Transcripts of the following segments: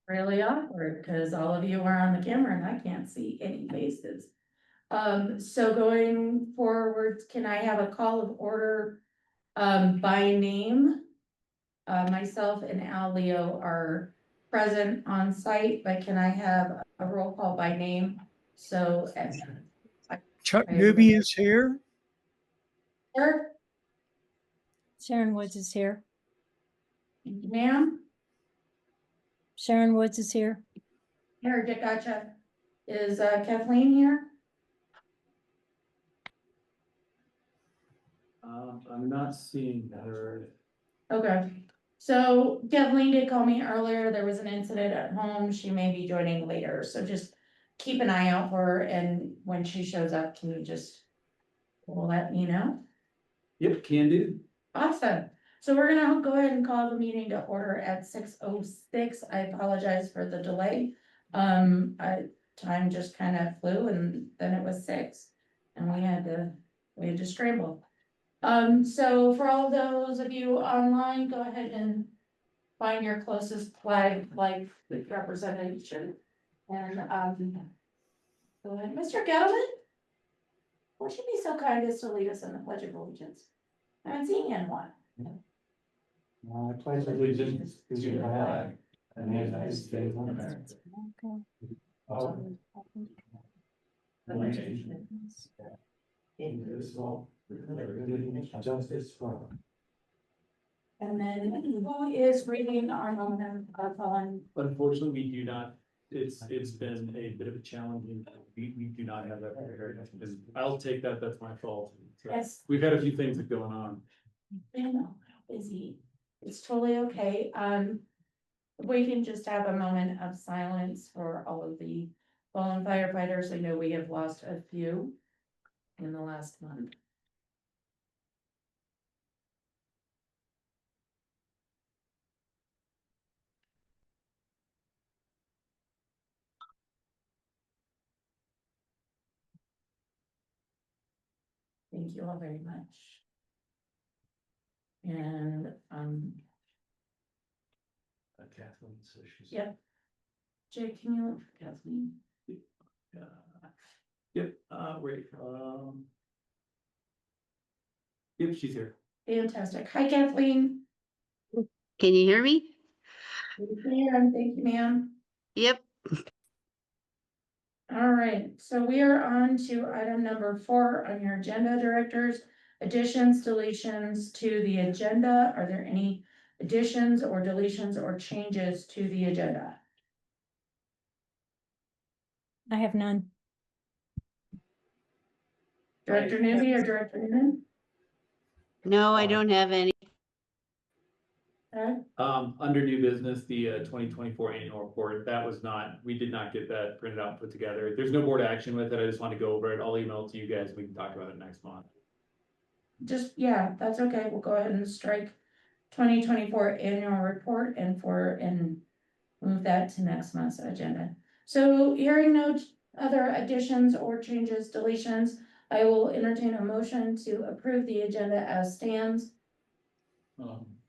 really awkward because all of you are on the camera and I can't see any faces. So going forward, can I have a call of order, by name? Myself and Al Leo are present on site, but can I have a roll call by name? So, Chuck Newby is here. Sure, Sharon Woods is here. ma'am, Sharon Woods is here. here, gotcha. Is Kathleen here? I'm not seeing her. Okay, so Kathleen did call me earlier, there was an incident at home, she may be joining later, so just keep an eye out for her, and when she shows up, can you just let me know? Yep, can do. Awesome, so we're gonna go ahead and call the meeting to order at 6:06. I apologize for the delay. Time just kind of flew and then it was 6, and we had to scramble. So for all those of you online, go ahead and find your closest flag, like the representation. And, go ahead, Mr. Gettleman? Would you be so kind as to lead us in the Pledge of Allegiance? I haven't seen you in one. I pledge allegiance to the flag and the United States of America. Indivisible, with liberty and justice for all. And then who is reading our moment of Unfortunately, we do not, it's been a bit of a challenging, we do not have that prepared. I'll take that, that's my fault. So, Yes. we've had a few things that going on. been busy? It's totally okay. We can just have a moment of silence for all of the fallen firefighters. I know we have lost a few in the last month. Thank you all very much. And, Kathleen, so she's. yep. Jake, can you look for Kathleen? Yep, wait, yep, she's here. Fantastic. Hi, Kathleen. Can you hear me? Thank you, ma'am. Yep. All right, so we are on to item number 4 on your agenda, directors. Additions, deletions to the agenda. Are there any additions or deletions or changes to the agenda? I have none. Director Newby or Director Newman? No, I don't have any. Okay. Under new business, the 2024 annual report, that was not, we did not get that printed out and put together. There's no board action with it. I just want to go over it. I'll email it to you guys. We can talk about it next month. Just, yeah, that's okay. We'll go ahead and strike 2024 annual report and move that to next month's agenda. So hearing no other additions or changes, deletions, I will entertain a motion to approve the agenda as stands.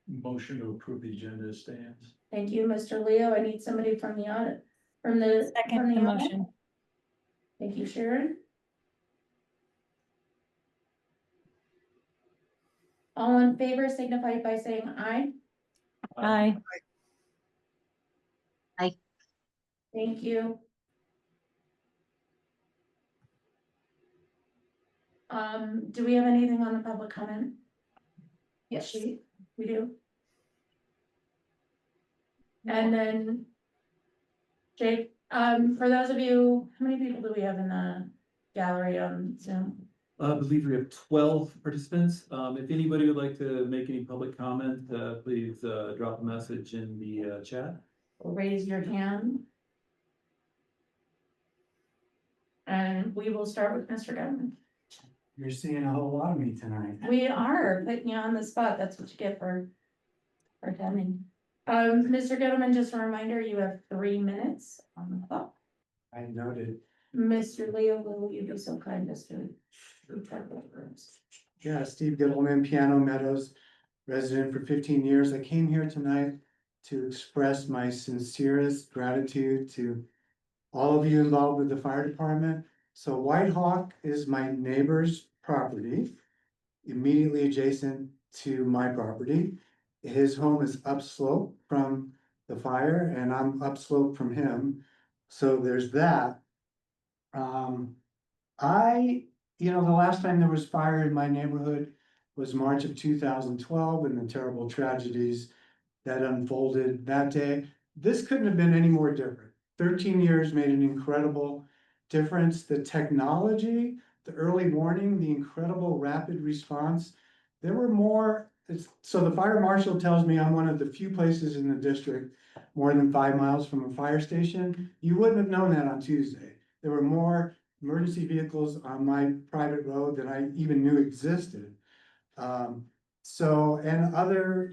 Motion to approve the agenda stands. Thank you, Mr. Leo. I need somebody from the audit, from the. Second the audit. motion. Thank you, Sharon. All in favor signify by saying aye. Aye. Thank you. Do we have anything on the public comment? Yes. Sheet? We do. And then Jake, for those of you, how many people do we have in the gallery on Zoom? I believe we have 12 participants. If anybody would like to make any public comment, please drop a message in the chat. Raise your hand. And we will start with Mr. Government. You're seeing a whole lot of me tonight. We are putting you on the spot. That's what you get for attending. Mr. Gettleman, just a reminder, you have 3 minutes on the clock. I noted. Mr. Leo, will you be so kind as to return the rooms? Yeah, Steve Gittleman, Piano Meadows, resident for 15 years. I came here tonight to express my sincerest gratitude to all of you involved with the fire department. So White Hawk is my neighbor's property, immediately adjacent to my property. His home is upslope from the fire and I'm upslope from him. So there's that. The last time there was fire in my neighborhood was March of 2012 and the terrible tragedies that unfolded that day. This couldn't have been any more different. 13 years made an incredible difference. The technology, the early warning, the incredible rapid response. There were more, so the fire marshal tells me I'm one of the few places in the district more than 5 miles from a fire station. You wouldn't have known that on Tuesday. There were more emergency vehicles on my private road than I even knew existed. And other,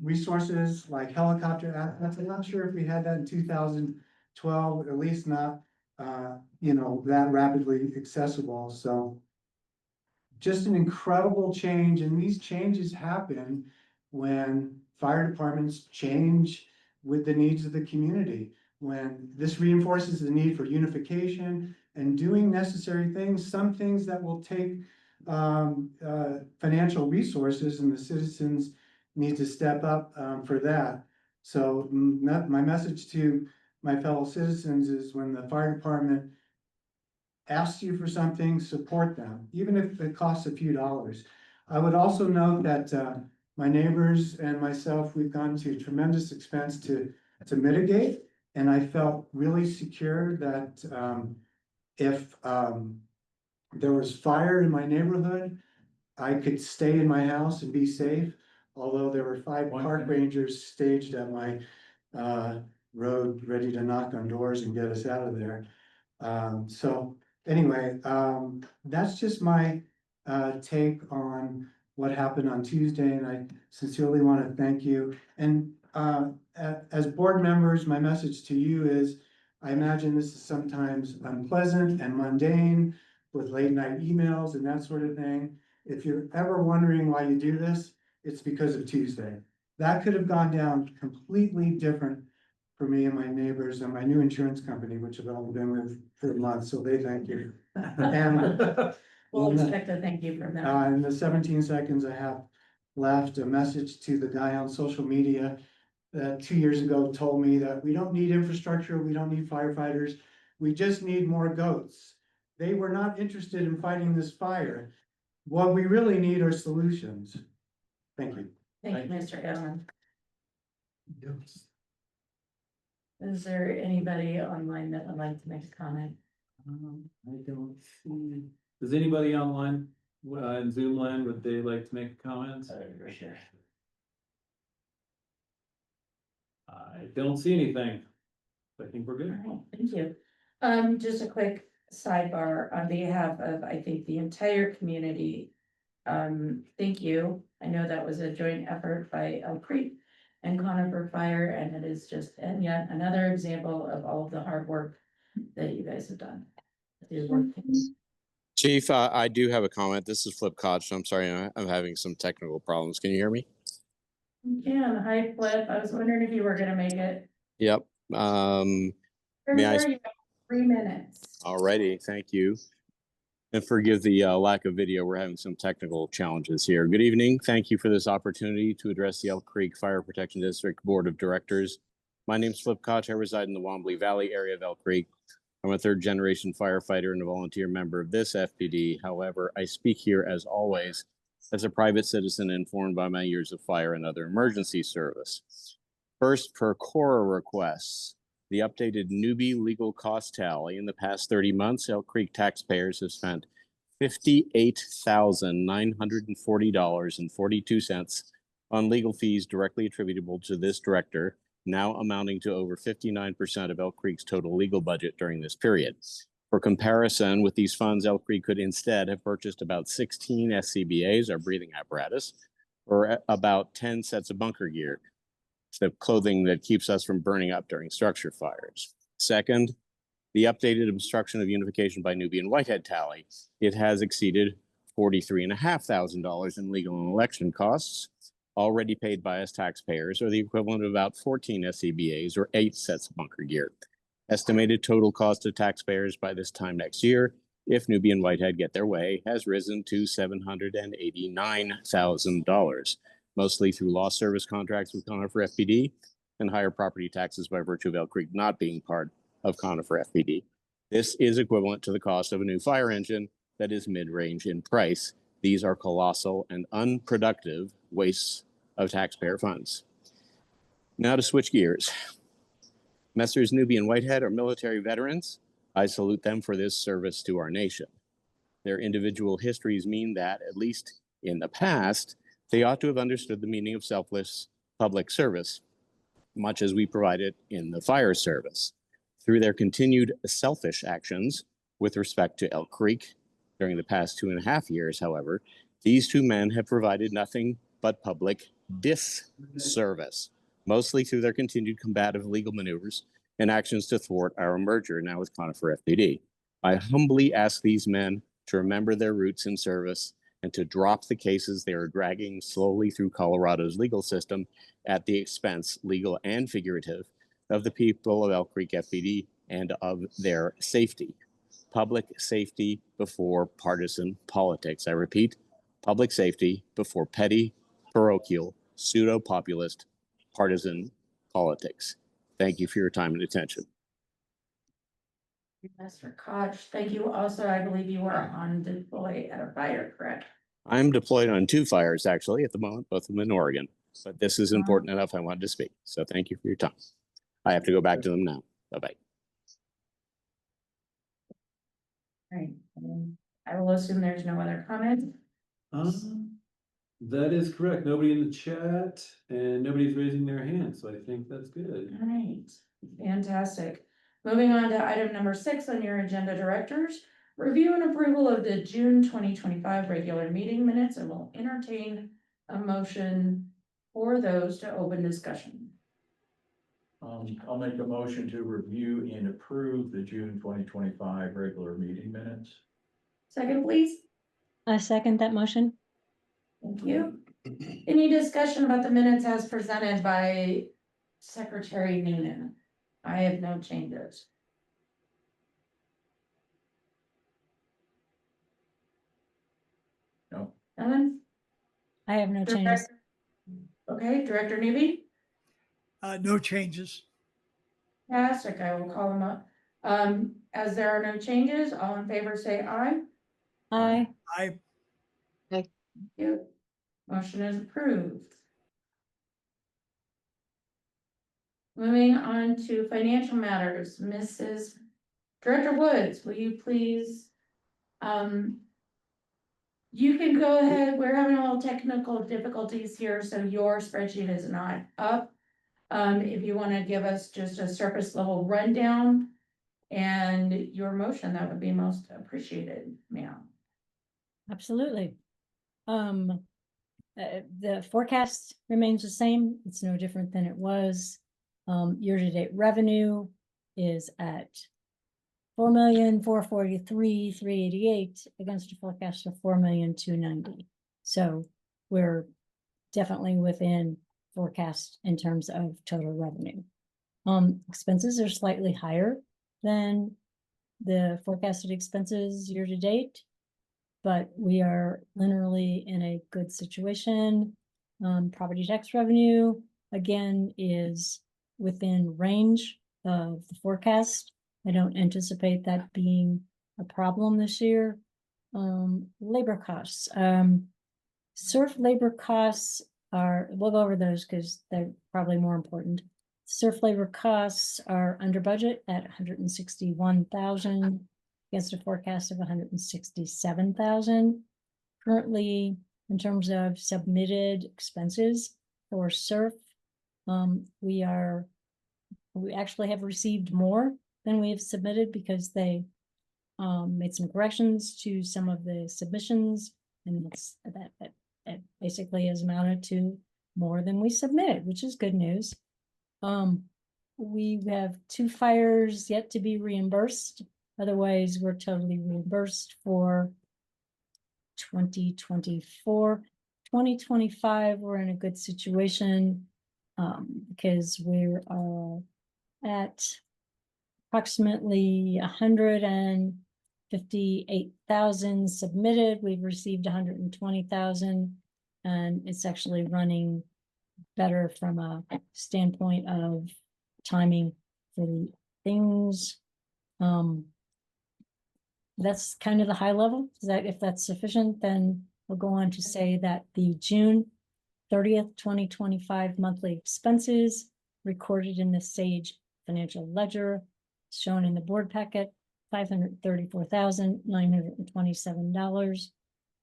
resources like helicopter assets. I'm not sure if we had that in 2012, at least not, that rapidly accessible. So just an incredible change. And these changes happen when fire departments change with the needs of the community. When this reinforces the need for unification and doing necessary things, some things that will take financial resources, and the citizens need to step up for that. So my message to my fellow citizens is when the fire department asks you for something, support them, even if it costs a few dollars. I would also note that my neighbors and myself, we've gone to tremendous expense to mitigate. And I felt really secure that if there was fire in my neighborhood, I could stay in my house and be safe. Although there were 5 park rangers staged at my road, ready to knock on doors and get us out of there. So anyway, that's just my take on what happened on Tuesday, and I sincerely want to thank you. And as board members, my message to you is, I imagine this is sometimes unpleasant and mundane with late night emails and that sort of thing. If you're ever wondering why you do this, it's because of Tuesday. That could have gone down completely different for me and my neighbors and my new insurance company, which I've only been with for a month, so they thank you. And We'll expect a thank you from them. in the 17 seconds I have left, a message to the guy on social media that 2 years ago told me that we don't need infrastructure, we don't need firefighters, we just need more goats. They were not interested in fighting this fire. What we really need are solutions. Thank you. Thank you, Mr. Ellman. Is there anybody online that would like to make a comment? I don't see. Does anybody online, in Zoom land, would they like to make a comment? I don't see anything. I think we're good. All right, thank you. Just a quick sidebar on behalf of, I think, the entire community. Thank you. I know that was a joint effort by Elk Creek and Conifer Fire, and it is just, and yet another example of all of the hard work that you guys have done. Your work team. Chief, I do have a comment. This is Flip Koch. I'm sorry, I'm having some technical problems. Can you hear me? Yeah, hi Flip. I was wondering if you were gonna make it. Yep. May I- Sure, you have 3 minutes. Alrighty, thank you. And forgive the lack of video. We're having some technical challenges here. Good evening. Thank you for this opportunity to address the Elk Creek Fire Protection District Board of Directors. My name is Flip Koch. I reside in the Wombly Valley area of Elk Creek. I'm a 3rd-generation firefighter and a volunteer member of this FPD. However, I speak here, as always, as a private citizen informed by my years of fire and other emergency service. First, per Cora requests, the updated newbie legal cost tally. In the past 30 months, Elk Creek taxpayers have spent $58,940.42 on legal fees directly attributable to this director, now amounting to over 59% of Elk Creek's total legal budget during this period. For comparison, with these funds, Elk Creek could instead have purchased about 16 SCBAs, or breathing apparatus, or about 10 sets of bunker gear, the clothing that keeps us from burning up during structure fires. Second, the updated obstruction of unification by Nubian Whitehead tally. It has exceeded $43,500 in legal and election costs. already paid by us taxpayers, or the equivalent of about 14 SCBAs or 8 sets of bunker gear. Estimated total cost to taxpayers by this time next year, if Newbie and Whitehead get their way, has risen to $789,000, mostly through lost service contracts with Conifer FPD and higher property taxes by virtue of Elk Creek not being part of Conifer FPD. This is equivalent to the cost of a new fire engine that is mid-range in price. These are colossal and unproductive wastes of taxpayer funds. Now to switch gears. Messrs. Newbie and Whitehead are military veterans. I salute them for this service to our nation. Their individual histories mean that, at least in the past, they ought to have understood the meaning of selfless public service, much as we provide it in the fire service. Through their continued selfish actions with respect to Elk Creek during the past 2.5 years, however, these two men have provided nothing but public disservice, mostly through their continued combative legal maneuvers and actions to thwart our merger now with Conifer FPD. I humbly ask these men to remember their roots in service and to drop the cases they are dragging slowly through Colorado's legal system at the expense, legal and figurative, of the people of Elk Creek FPD and of their safety. Public safety before partisan politics. I repeat, public safety before petty, parochial, pseudo-populist, partisan politics. Thank you for your time and attention. Mr. Koch, thank you. Also, I believe you are on deploy at a fire, correct? I'm deployed on 2 fires, actually, at the moment, both of them in Oregon. But this is important enough I wanted to speak. So thank you for your time. I have to go back to them now. Bye-bye. Right. I will assume there's no other comments. That is correct. Nobody in the chat and nobody's raising their hand, so I think that's good. All right, fantastic. Moving on to item number 6 on your agenda, directors. Review and approval of the June 2025 regular meeting minutes, and will entertain a motion for those to open discussion. I'll make a motion to review and approve the June 2025 regular meeting minutes. Second, please. I second that motion. Thank you. Any discussion about the minutes as presented by Secretary Noonan? I have no changes. No. Ellen? I have no changes. Okay, Director Newby? No changes. Fantastic, I will call them up. As there are no changes, all in favor say aye. Aye. I, Thank you. Motion is approved. Moving on to financial matters, Mrs. Director Woods, will you please? You can go ahead, we're having a little technical difficulties here, so your spreadsheet is not up. If you want to give us just a surface level rundown and your motion, that would be most appreciated, ma'am. Absolutely. The forecast remains the same. It's no different than it was. Year-to-date revenue is at 4,443,388 against a forecast of 4,290,000. So we're definitely within forecast in terms of total revenue. Expenses are slightly higher than the forecasted expenses year to date, but we are linearly in a good situation. Property tax revenue, again, is within range of the forecast. I don't anticipate that being a problem this year. Labor costs. SURF labor costs are, we'll go over those because they're probably more important. SURF labor costs are under budget at 161,000 against a forecast of 167,000. Currently, in terms of submitted expenses for SURF, we actually have received more than we have submitted because they made some corrections to some of the submissions, and that basically has amounted to more than we submitted, which is good news. We have 2 fires yet to be reimbursed. Otherwise, we're totally reimbursed for 2024. 2025, we're in a good situation. Because we're at approximately 158,000 submitted. We've received 120,000. And it's actually running better from a standpoint of timing for the things. That's kind of the high level. Is that, if that's sufficient, then we'll go on to say that the June 30th, 2025 monthly expenses recorded in the Sage Financial Ledger shown in the board packet, $534,927.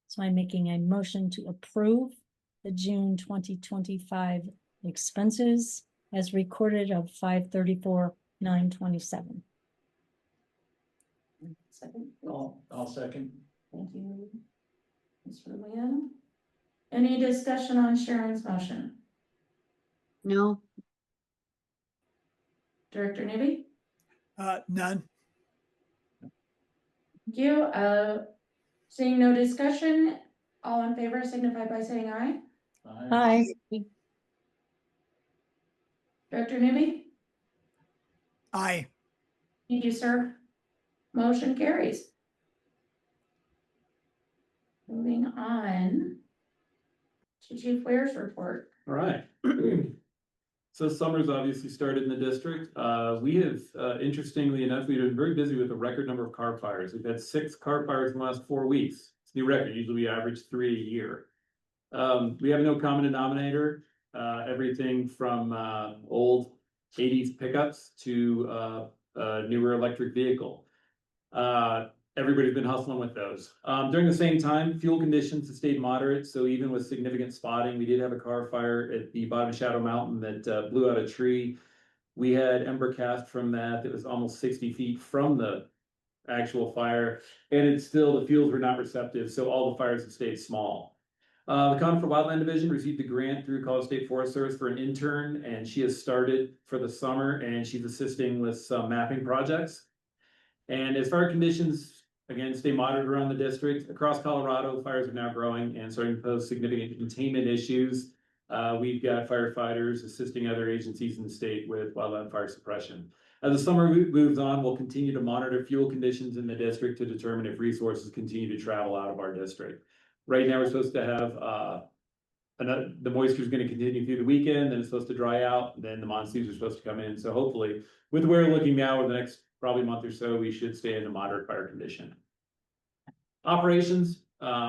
So I'm making a motion to approve the June 2025 expenses as recorded of $534,927. Second, I'll second. thank you. Mr. Lynn. Any discussion on Sharon's motion? No, Director Nibby? None. Thank you. Seeing no discussion, all in favor signify by saying aye. Hi. Director Nibby? Aye. Thank you, sir. Motion carries. Moving on to Chief Ware's report. All right. So summer's obviously started in the district. We have, interestingly enough, we've been very busy with a record number of car fires. We've had 6 car fires in the last 4 weeks. It's a new record. Usually we average 3 a year. We have no common denominator. Everything from old 80s pickups to a newer electric vehicle. Everybody's been hustling with those. During the same time, fuel conditions have stayed moderate. So even with significant spotting, we did have a car fire at the bottom of Shadow Mountain that blew out a tree. We had ember cast from that was almost 60 feet from the actual fire. And it's still, the fuels were not receptive. So all the fires have stayed small. The Conifer Wildland Division received a grant through Colorado State Forest Service for an intern, and she has started for the summer, and she's assisting with some mapping projects. And as fire conditions, again, stay moderate around the district. Across Colorado, fires are now growing and starting to pose significant containment issues. We've got firefighters assisting other agencies in the state with wildland fire suppression. As the summer moves on, we'll continue to monitor fuel conditions in the district to determine if resources continue to travel out of our district. Right now, we're supposed to have the moisture is going to continue through the weekend, then it's supposed to dry out, then the monsoons are supposed to come in. So hopefully, with where we're looking now, over the next probably month or so, we should stay in a moderate fire condition. Operations,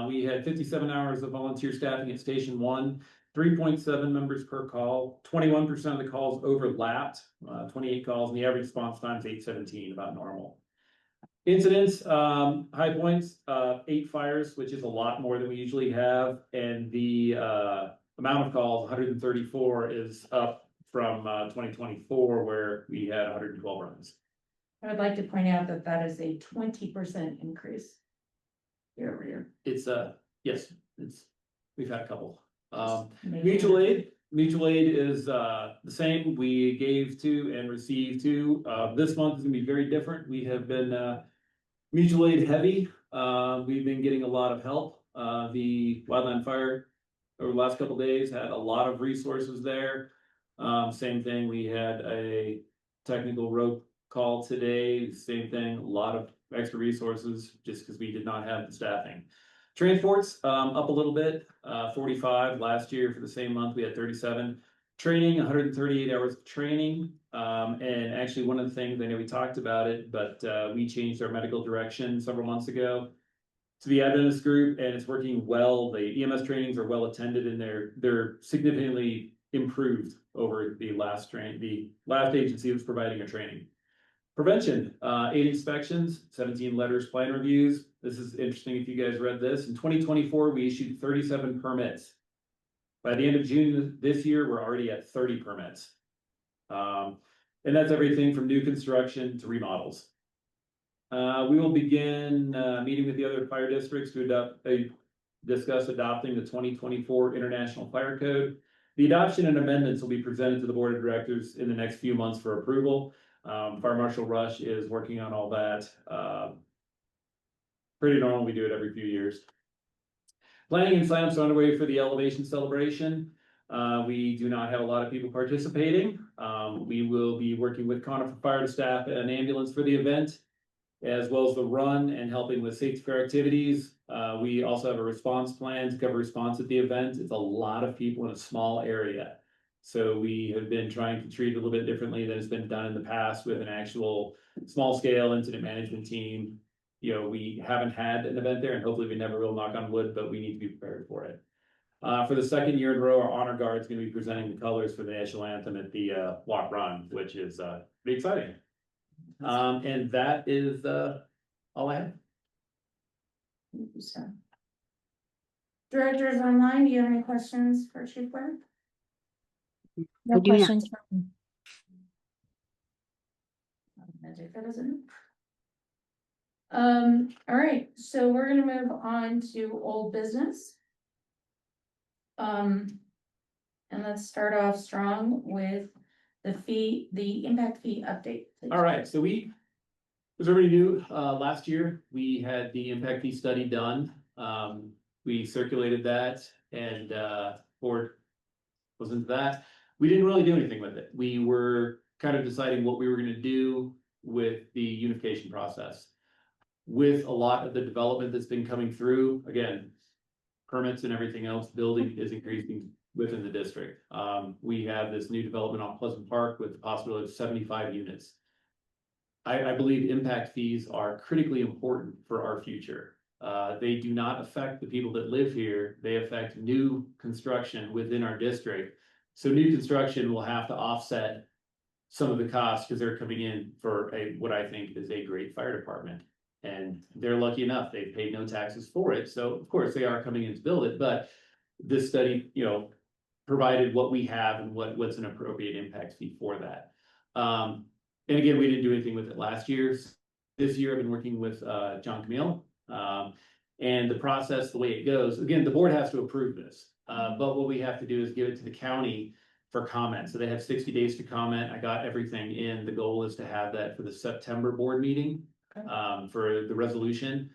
we had 57 hours of volunteer staffing at Station 1, 3.7 members per call, 21% of the calls overlapped, 28 calls, and the average response time is 8:17, about normal. Incidents, high points, 8 fires, which is a lot more than we usually have, and the amount of calls, 134, is up from 2024, where we had 112 runs. I would like to point out that that is a 20% increase year over year. It's yes, we've had a couple. Maybe- Mutual aid is the same. We gave to and received to. This month is gonna be very different. We have been mutual aid heavy. We've been getting a lot of help. The wildland fire over the last couple of days had a lot of resources there. Same thing, we had a technical rope call today, same thing, a lot of extra resources just because we did not have the staffing. Transports up a little bit, 45 last year. For the same month we had 37. Training, 138 hours of training. And actually one of the things, I know we talked about it, but we changed our medical direction several months ago to the Adventist group, and it's working well. The EMS trainings are well attended, and they're significantly improved over the last agency that was providing a training. Prevention, 8 inspections, 17 letters, plan reviews. This is interesting if you guys read this. In 2024, we issued 37 permits. By the end of June this year, we're already at 30 permits. And that's everything from new construction to remodels. We will begin meeting with the other fire districts to discuss adopting the 2024 International Fire Code. The adoption and amendments will be presented to the Board of Directors in the next few months for approval. Fire Marshal Rush is working on all that. Pretty normal, we do it every few years. Planning and signups are underway for the elevation celebration. We do not have a lot of people participating. We will be working with Conifer Fire to staff an ambulance for the event, as well as the run and helping with safety fair activities. We also have a response plan to cover response at the event. It's a lot of people in a small area. So we have been trying to treat it a little bit differently than it's been done in the past with an actual small scale incident management team. You know, we haven't had an event there and hopefully we never will, knock on wood, but we need to be prepared for it. For the second year in a row, our honor guard is going to be presenting the colors for the national anthem at the walk run, which is pretty exciting. And that is all I have. Thank you, sir. Directors online, do you have any questions for Chief Ware? No I do not. questions. I'm gonna take that as a no. All right, so we're gonna move on to old business. And let's start off strong with the impact fee update. please. All right, so as everybody knew, last year, we had the impact fee study done. We circulated that and, board was into that. We didn't really do anything with it. We were kind of deciding what we were gonna do with the unification process. With a lot of the development that's been coming through, again, permits and everything else, building is increasing within the district. We have this new development on Pleasant Park with the possibility of 75 units. I believe impact fees are critically important for our future. They do not affect the people that live here. They affect new construction within our district. So new construction will have to offset some of the costs because they're coming in for what I think is a great fire department. And they're lucky enough, they've paid no taxes for it. So of course they are coming in to build it, but this study, provided what we have and what's an appropriate impact fee for that. And again, we didn't do anything with it last year. This year I've been working with John Camille. And the process, the way it goes, again, the board has to approve this. But what we have to do is give it to the county for comment. So they have 60 days to comment. I got everything in. The goal is to have that for the September board meeting. For the resolution.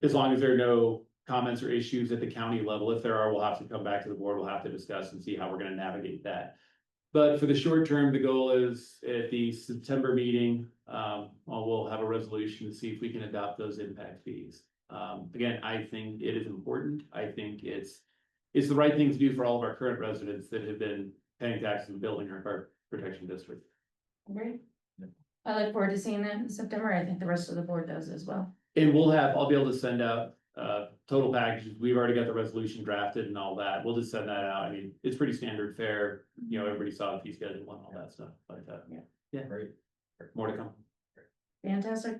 As long as there are no comments or issues at the county level, if there are, we'll have to come back to the board, we'll have to discuss and see how we're gonna navigate that. But for the short term, the goal is at the September meeting, we'll have a resolution to see if we can adopt those impact fees. Again, I think it is important. I think it's the right thing to do for all of our current residents that have been paying taxes and building our fire protection district. Great. I look forward to seeing that in September. I think the rest of the board does as well. And I'll be able to send out total packages. We've already got the resolution drafted and all that. We'll just send that out. I mean, it's pretty standard fare. Everybody saw the fee schedule and all that stuff like that. Yeah, Great. more to come. Fantastic.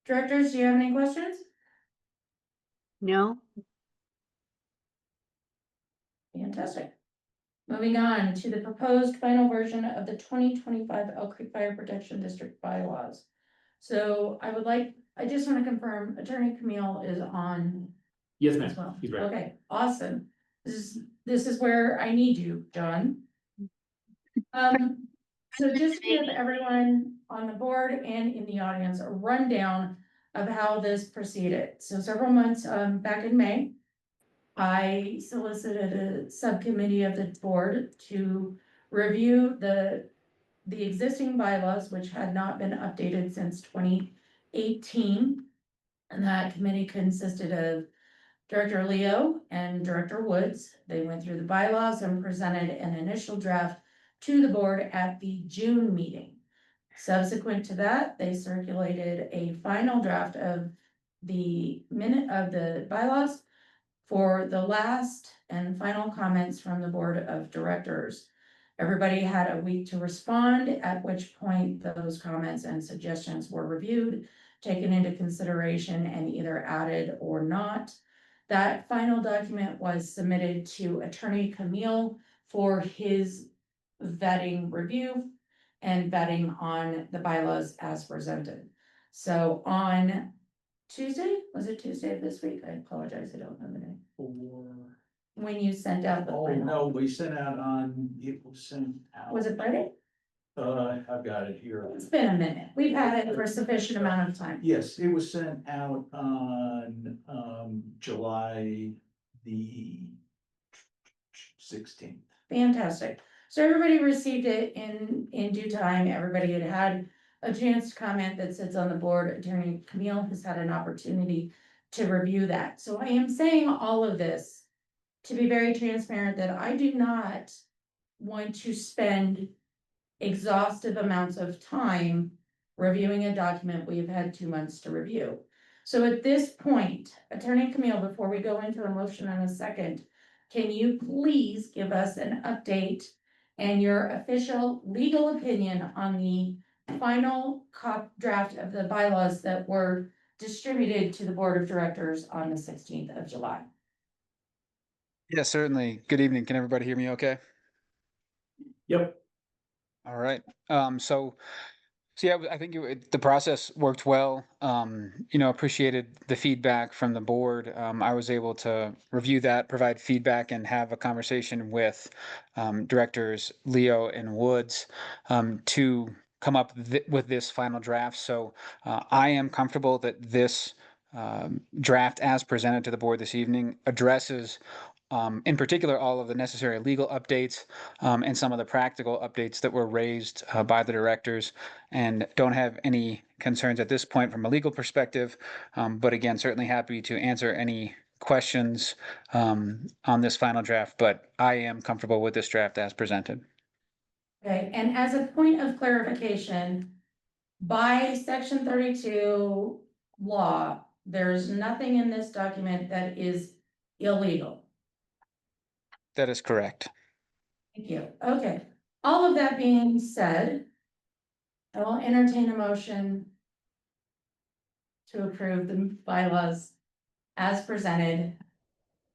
Directors, do you have any questions? No, Fantastic. Moving on to the proposed final version of the 2025 Elk Creek Fire Protection District bylaws. So I just want to confirm Attorney Camille is on Yes, as ma'am. well. He's ready. Okay, awesome. This is where I need you, John. So just to give everyone on the board and in the audience a rundown of how this proceeded. So several months back in May, I solicited a subcommittee of the board to review the existing bylaws, which had not been updated since 2018. And that committee consisted of Director Leo and Director Woods. They went through the bylaws and presented an initial draft to the board at the June meeting. Subsequent to that, they circulated a final draft of the minute of the bylaws for the last and final comments from the board of directors. Everybody had a week to respond, at which point those comments and suggestions were reviewed, taken into consideration and either added or not. That final document was submitted to Attorney Camille for his vetting review and vetting on the bylaws as presented. So on Tuesday, was it Tuesday of this week? I apologize, I don't know the name. When you sent out the Oh, final, no, we sent out on, it was sent out. was it Friday? I've got it here. It's been a minute. We've had it for a sufficient amount of time. Yes, it was sent out on, July the 16th. Fantastic. So everybody received it in due time. Everybody had a chance to comment that sits on the board. Attorney Camille has had an opportunity to review that. So I am saying all of this to be very transparent that I do not want to spend exhaustive amounts of time reviewing a document we've had 2 months to review. So at this point, Attorney Camille, before we go into a motion in a second, can you please give us an update and your official legal opinion on the final draft of the bylaws that were distributed to the board of directors on the 16th of July? Yes, certainly. Good evening. Can everybody hear me okay? Yep. All right. So yeah, I think the process worked well. Appreciated the feedback from the board. I was able to review that, provide feedback, and have a conversation with directors Leo and Woods to come up with this final draft. So I am comfortable that this draft, as presented to the board this evening, addresses in particular, all of the necessary legal updates and some of the practical updates that were raised by the directors, and don't have any concerns at this point from a legal perspective. But again, certainly happy to answer any questions on this final draft, but I am comfortable with this draft as presented. Okay, and as a point of clarification, by section 32 law, there's nothing in this document that is illegal. That is correct. Thank you. Okay, all of that being said, I will entertain a motion to approve the bylaws as presented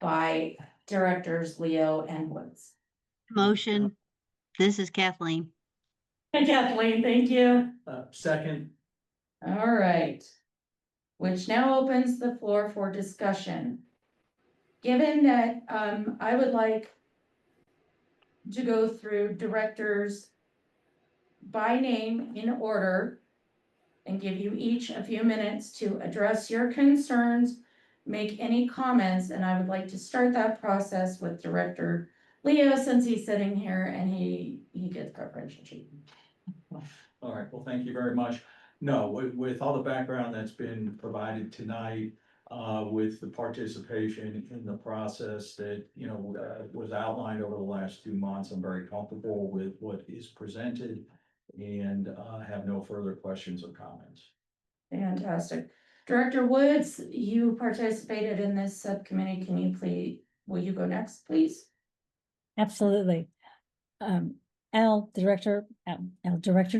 by directors Leo and Woods. Motion. This is Kathleen. Kathleen, thank you. Second, All right. Which now opens the floor for discussion. Given that, I would like to go through directors by name in order and give you each a few minutes to address your concerns, make any comments, and I would like to start that process with Director Leo, since he's sitting here and he gets preferential treatment. all right, well, thank you very much. No, with all the background that's been provided tonight, with the participation in the process that, was outlined over the last 2 months, I'm very comfortable with what is presented and have no further questions or comments. Fantastic. Director Woods, you participated in this subcommittee. Will you go next, please? Absolutely. Director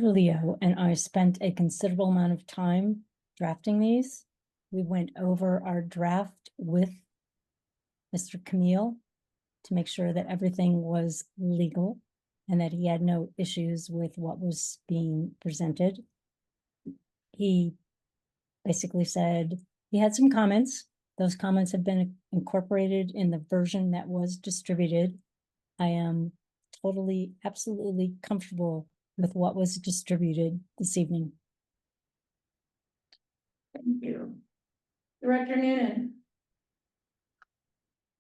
Leo and I spent a considerable amount of time drafting these. We went over our draft with Mr. Camille to make sure that everything was legal and that he had no issues with what was being presented. He basically said he had some comments. Those comments have been incorporated in the version that was distributed. I am totally, absolutely comfortable with what was distributed this evening. Thank you. Director Noonan.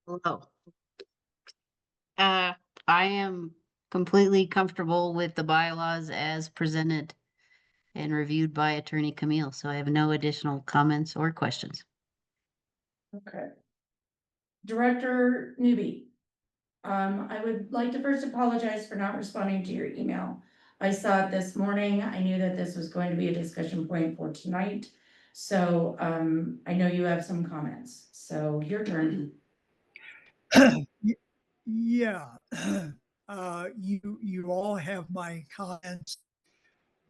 Hello. I am completely comfortable with the bylaws as presented and reviewed by Attorney Camille, so I have no additional comments or questions. Okay. Director Newby. I would like to first apologize for not responding to your email. I saw it this morning. I knew that this was going to be a discussion point for tonight. So, I know you have some comments, so your turn. Yeah. You all have my comments.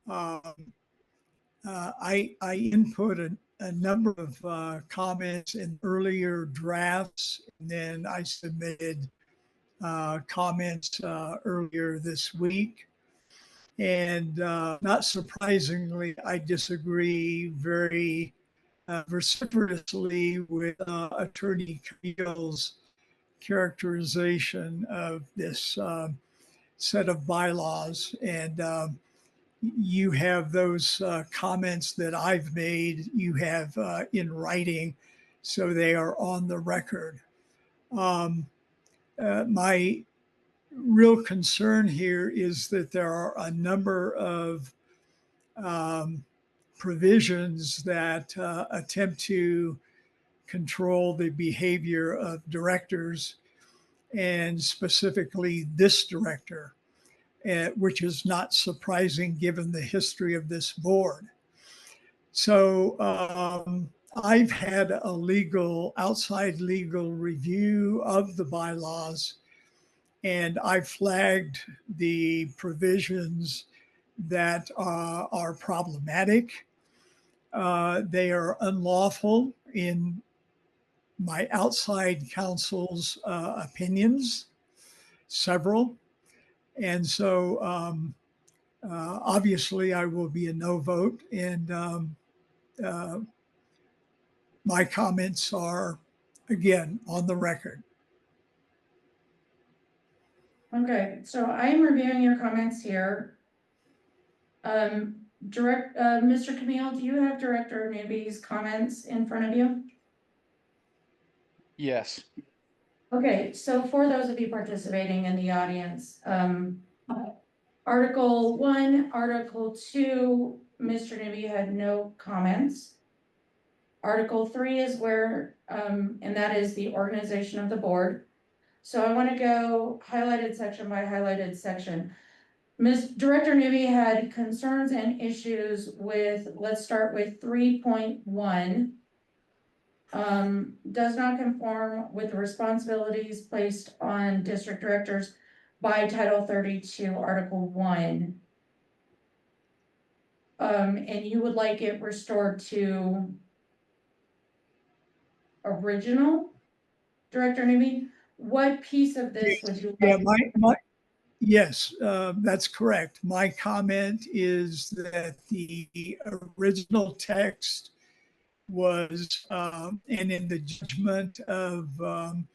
I input a number of comments in earlier drafts, and then I submitted comments earlier this week. And not surprisingly, I disagree very vociferously with Attorney Camille's characterization of this set of bylaws. And you have those comments that I've made, you have in writing, so they are on the record. My real concern here is that there are a number of provisions that attempt to control the behavior of directors, and specifically this director, which is not surprising given the history of this board. So I've had a outside legal review of the bylaws, and I flagged the provisions that are problematic. They are unlawful in my outside counsel's opinions, several. And so obviously I will be a no vote, and my comments are, again, on the record. Okay, so I'm reviewing your comments here. Mr. Camille, do you have Director Newby's comments in front of you? Yes. Okay, so for those of you participating in the audience, Article 1, Article 2, Mr. Newby had no comments. Article 3 is where, and that is the organization of the board. So I want to go highlighted section by highlighted section. Director Newby had concerns and issues with, let's start with 3.1. Does not conform with the responsibilities placed on district directors by Title 32, Article 1. And you would like it restored to original, Director Newby? What piece of this would you Yeah, like? yes, that's correct. My comment is that the original text was, and in the judgment of the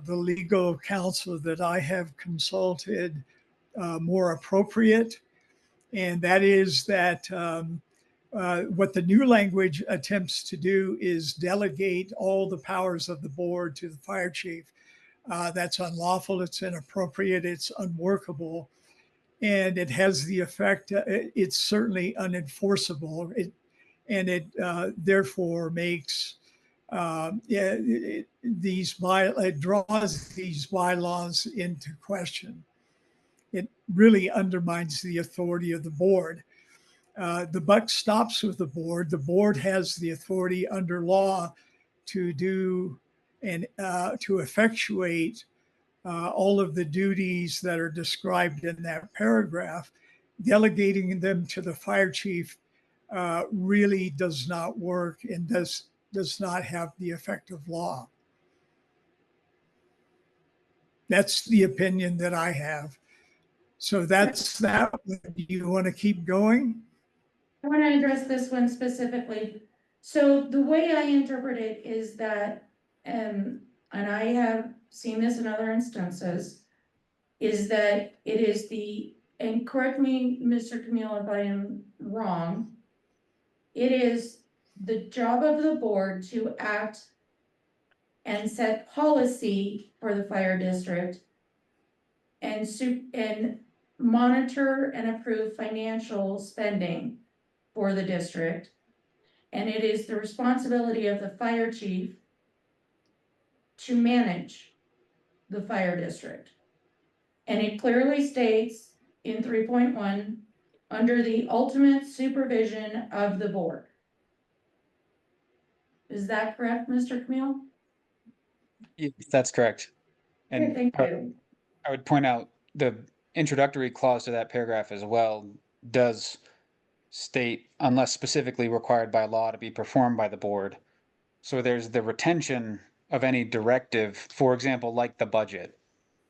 legal counsel that I have consulted, more appropriate. And that is that what the new language attempts to do is delegate all the powers of the board to the fire chief. That's unlawful, it's inappropriate, it's unworkable, and it has the effect, it's certainly unenforceable. It therefore makes it draws these bylaws into question. It really undermines the authority of the board. The buck stops with the board. The board has the authority under law to do and to effectuate all of the duties that are described in that paragraph. Delegating them to the fire chief really does not work and does not have the effect of law. That's the opinion that I have. So that's that. Do you want to keep going? I want to address this one specifically. So the way I interpret it is that, and I have seen this in other instances, is that it is and correct me, Mr. Camille, if I am wrong, it is the job of the board to act and set policy for the fire district and monitor and approve financial spending for the district. And it is the responsibility of the fire chief to manage the fire district. And it clearly states in 3.1, under the ultimate supervision of the board. Is that correct, Mr. Camille? Yes, that's correct. Okay, And thank you. I would point out the introductory clause to that paragraph as well does state, unless specifically required by law to be performed by the board. So there's the retention of any directive, for example, like the budget.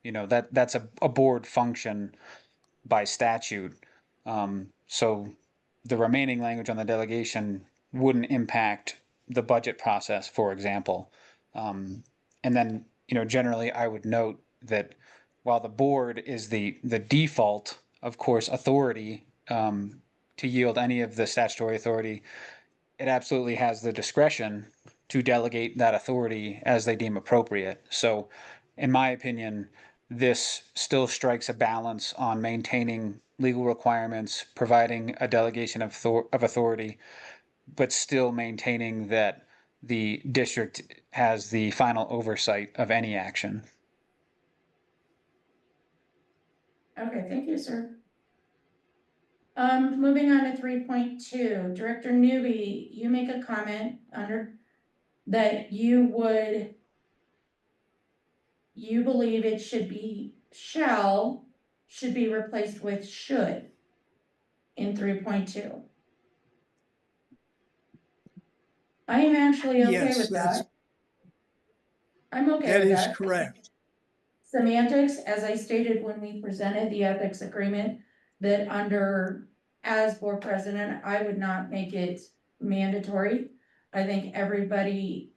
You know, that's a board function by statute. So the remaining language on the delegation wouldn't impact the budget process, for example. And then, you know, generally I would note that while the board is the default, of course, authority to yield any of the statutory authority, it absolutely has the discretion to delegate that authority as they deem appropriate. So, in my opinion, this still strikes a balance on maintaining legal requirements, providing a delegation of authority, but still maintaining that the district has the final oversight of any action. Okay, thank you, sir. Moving on to 3.2, Director Newby, you make a comment under that you believe it should be should be replaced with should in 3.2. I am actually okay Yes, with that's- that. I'm okay That with is that. correct. Semantics, as I stated when we presented the ethics agreement, that under, as board president, I would not make it mandatory. I think everybody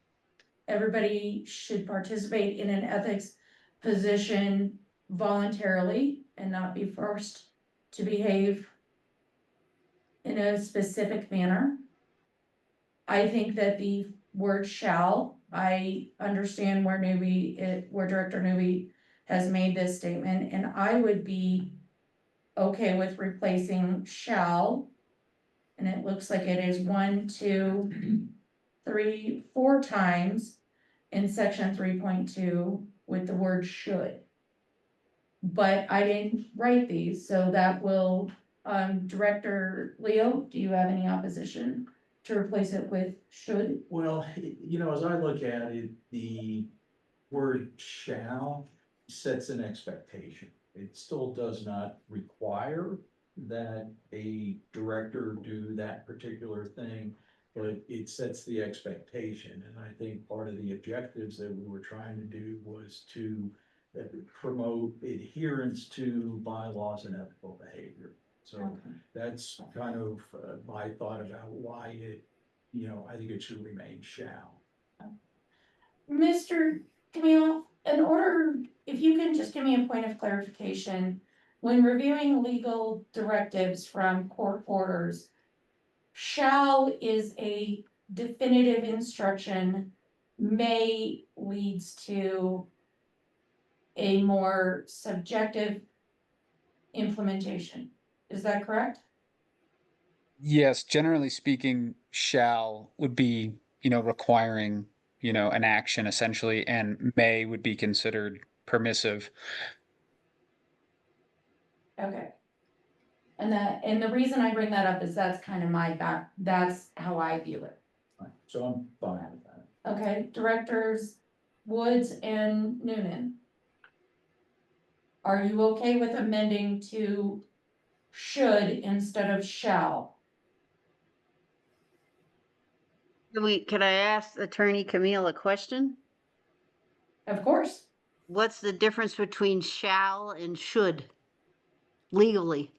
should participate in an ethics position voluntarily and not be forced to behave in a specific manner. I think that the word shall, I understand where Director Newby has made this statement, and I would be okay with replacing shall. And it looks like it is 1, 2, 3, 4 times in section 3.2 with the word should. But I didn't write these, so that will, Director Leo, do you have any opposition to replace it with should? Well, as I look at it, the word shall sets an expectation. It still does not require that a director do that particular thing, but it sets the expectation. And I think part of the objectives that we were trying to do was to promote adherence to bylaws and ethical behavior. So that's kind of my thought about why it, I think it should remain shall. Mr. Camille, if you can just give me a point of clarification, when reviewing legal directives from court orders, shall is a definitive instruction, may leads to a more subjective implementation. Is that correct? Yes, generally speaking, shall would be, requiring, an action essentially, and may would be considered permissive. Okay. And the reason I bring that up is that's kind of that's how I view it. So I'm fine with that. Okay, Directors Woods and Noonan. Are you okay with amending to should instead of shall? Can I ask Attorney Camille a question? Of course. What's the difference between shall and should legally?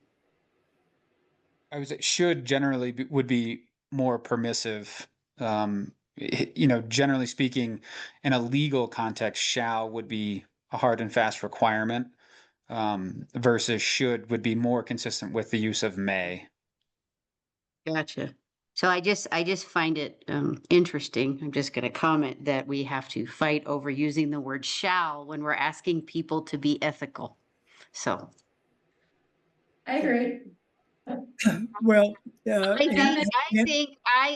I would say should generally would be more permissive. Generally speaking, in a legal context, shall would be a hard and fast requirement, versus should would be more consistent with the use of may. Gotcha. So I just find it interesting. I'm just gonna comment that we have to fight over using the word shall when we're asking people to be ethical. So I agree. Well,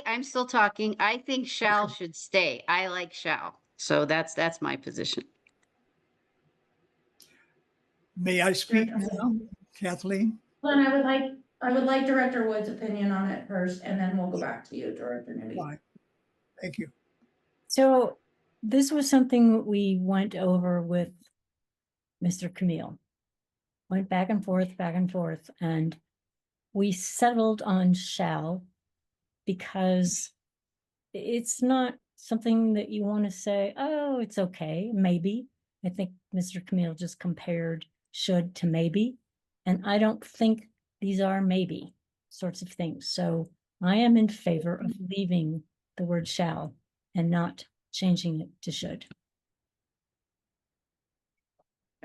I'm still talking. I think shall should stay. I like shall. So that's my position. may I speak now, Kathleen? Then I would like Director Wood's opinion on it first, and then we'll go back to you, Director Nudie. Fine. Thank you. So this was something we went over with Mr. Camille. Went back and forth, and we settled on shall because it's not something that you want to say, oh, it's okay, maybe. I think Mr. Camille just compared should to maybe, and I don't think these are maybe sorts of things. So I am in favor of leaving the word shall and not changing it to should.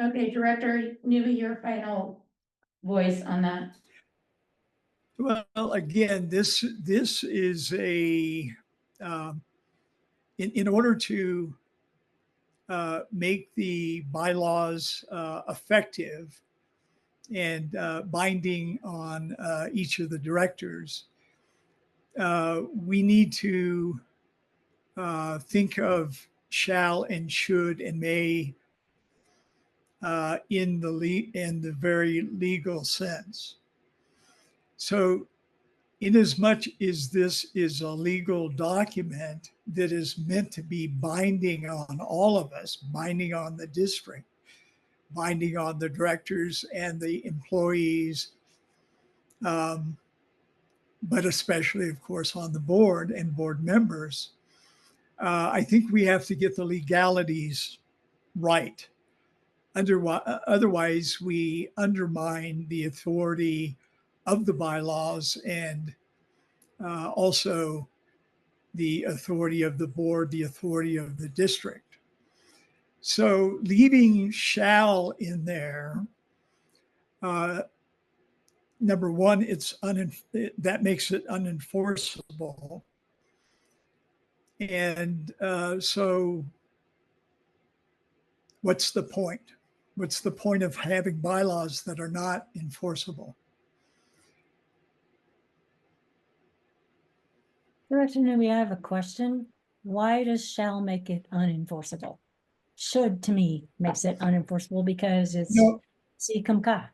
Okay, Director Newby, your final voice on that. Well, again, this is a, um, in order to make the bylaws effective and binding on each of the directors, we need to think of shall and should and may in the very legal sense. So, inasmuch as this is a legal document that is meant to be binding on all of us, binding on the district, binding on the directors and the employees, um, but especially, of course, on the board and board members, I think we have to get the legalities right. Otherwise, we undermine the authority of the bylaws and also the authority of the board, the authority of the district. So leaving shall in there, number one, that makes it unenforceable. And so what's the point? What's the point of having bylaws that are not enforceable? Director Newby, I have a question. Why does shall make it unenforceable? Should, to me, makes it unenforceable because it's No, see come ka.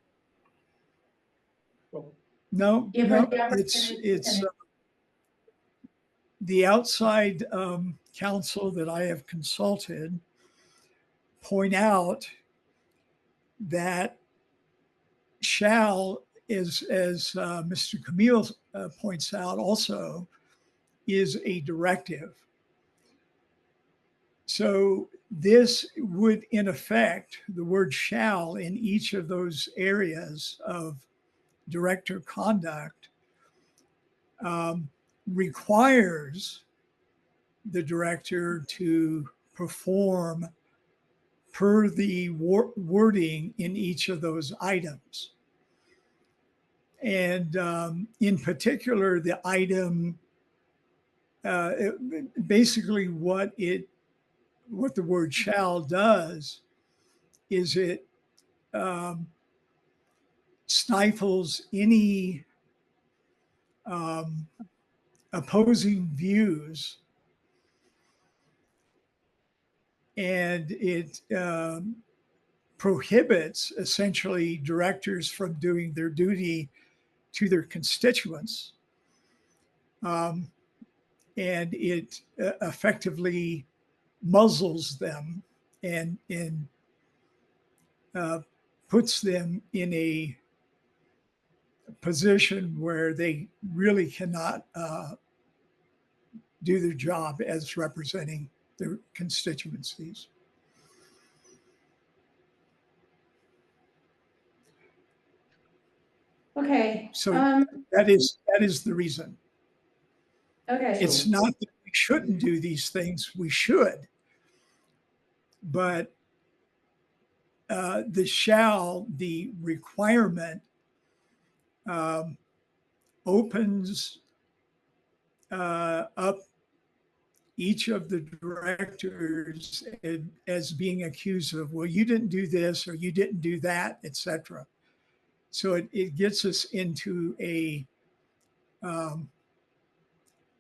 no, Give her no, the opportunity to it's finish. the outside counsel that I have consulted point out that shall is, as Mr. Camille points out also, is a directive. So this would, in effect, the word shall in each of those areas of director conduct requires the director to perform per the wording in each of those items. And in particular, the item, basically what the word shall does is it stifles any opposing views, and it prohibits essentially directors from doing their duty to their constituents. And it effectively muzzles them and puts them in a position where they really cannot do their job as representing their constituencies. Okay, So that is the reason. okay. It's not that we shouldn't do these things, we should. But the requirement opens up each of the directors as being accused of, well, you didn't do this or you didn't do that, etc. So it gets us into an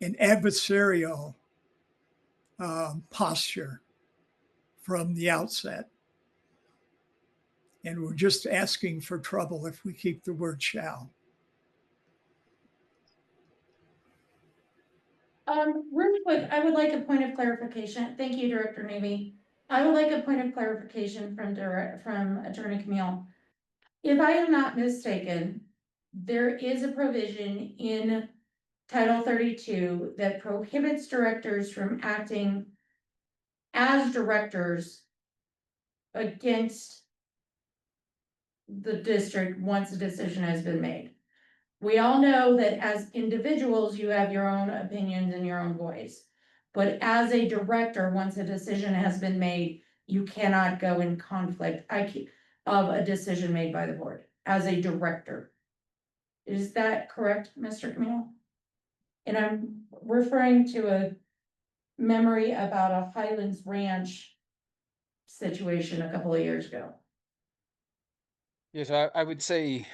adversarial posture from the outset. And we're just asking for trouble if we keep the word shall. Really quick, I would like a point of clarification. Thank you, Director Navy. I would like a point of clarification from Attorney Camille. If I am not mistaken, there is a provision in Title 32 that prohibits directors from acting as directors against the district once a decision has been made. We all know that as individuals, you have your own opinions and your own voice. But as a director, once a decision has been made, you cannot go in conflict of a decision made by the board as a director. Is that correct, Mr. Camille? And I'm referring to a memory about a Highlands Ranch situation a couple of years ago. Yes, I would say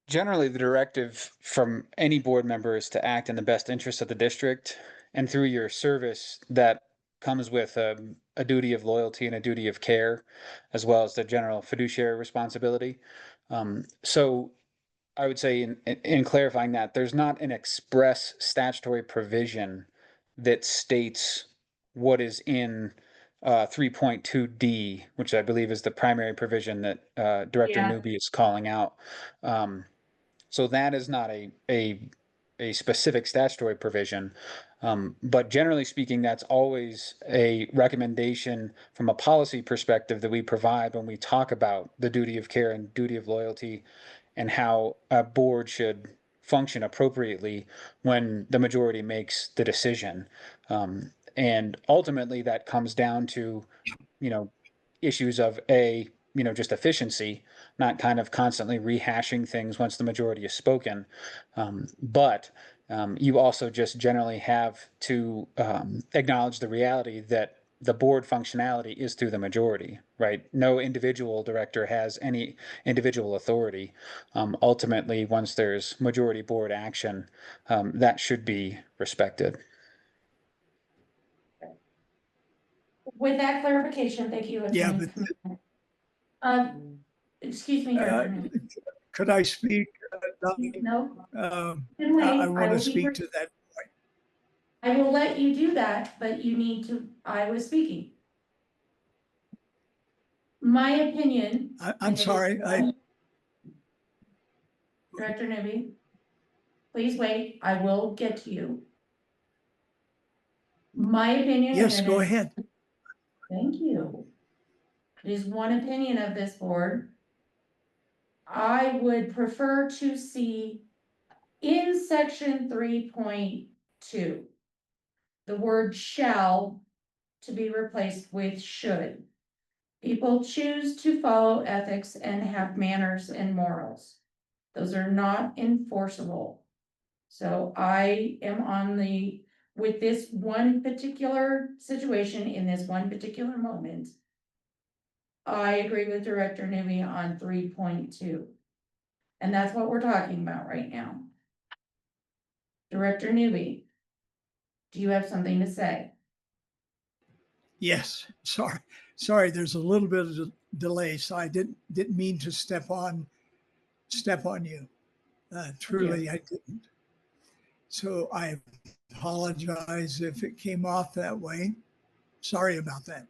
generally the directive from any board member is to act in the best interest of the district. And through your service, that comes with a duty of loyalty and a duty of care, as well as the general fiduciary responsibility. So I would say in clarifying that, there's not an express statutory provision that states what is in 3.2D, which I believe is the primary provision that Director Yeah. Newby is calling out. So that is not a specific statutory provision. But generally speaking, that's always a recommendation from a policy perspective that we provide when we talk about the duty of care and duty of loyalty and how a board should function appropriately when the majority makes the decision. And ultimately that comes down to, issues of just efficiency, not kind of constantly rehashing things once the majority is spoken. But you also just generally have to acknowledge the reality that the board functionality is through the majority, right? No individual director has any individual authority. Ultimately, once there's majority board action, that should be respected. With that clarification, thank you. Yeah, Attorney but Camille. Excuse me, Director Newby. could I speak? Donnie? No, I want will to be speak brief. to that. I will let you do that, but you need to, I was speaking. My opinion. I'm and it is sorry, Director Newby, please wait, I will get to you. My opinion. yes, and it go is- ahead. Thank you. It is one opinion of this board. I would prefer to see in section 3.2, the word shall to be replaced with should. People choose to follow ethics and have manners and morals. Those are not enforceable. So I am with this one particular situation in this one particular moment. I agree with Director Newby on 3.2. And that's what we're talking about right now. Director Newby, do you have something to say? Yes, sorry, there's a little bit of a delay, so I didn't mean to step on you. Truly, I didn't. So I apologize if it came off that way. Sorry about that.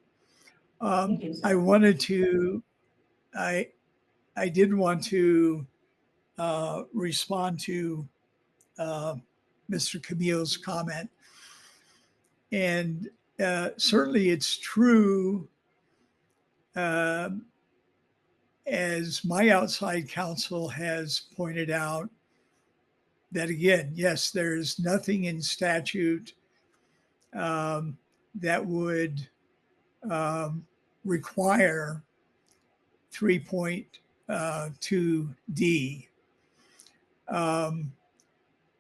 Thank you, sir. I did want to respond to Mr. Camille's comment. And certainly it's true, as my outside counsel has pointed out, that again, yes, there's nothing in statute that would require 3.2D.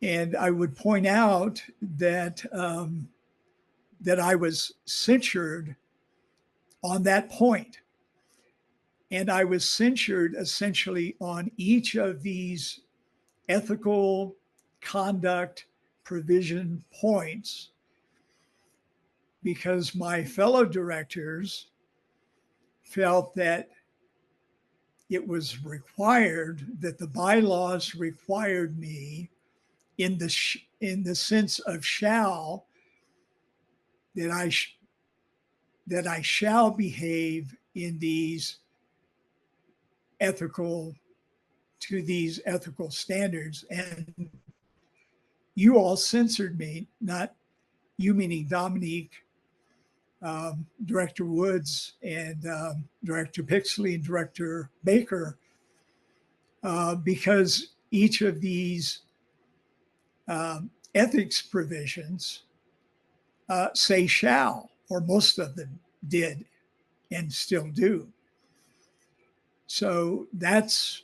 And I would point out that that I was censured on that point. And I was censured essentially on each of these ethical conduct provision points because my fellow directors felt that it was required, that the bylaws required me in the sense of shall, that I shall behave in these ethical standards. And you all censored me, not you meaning Dominique, Director Woods and Director Pixley and Director Baker, because each of these ethics provisions say shall, or most of them did and still do. So that's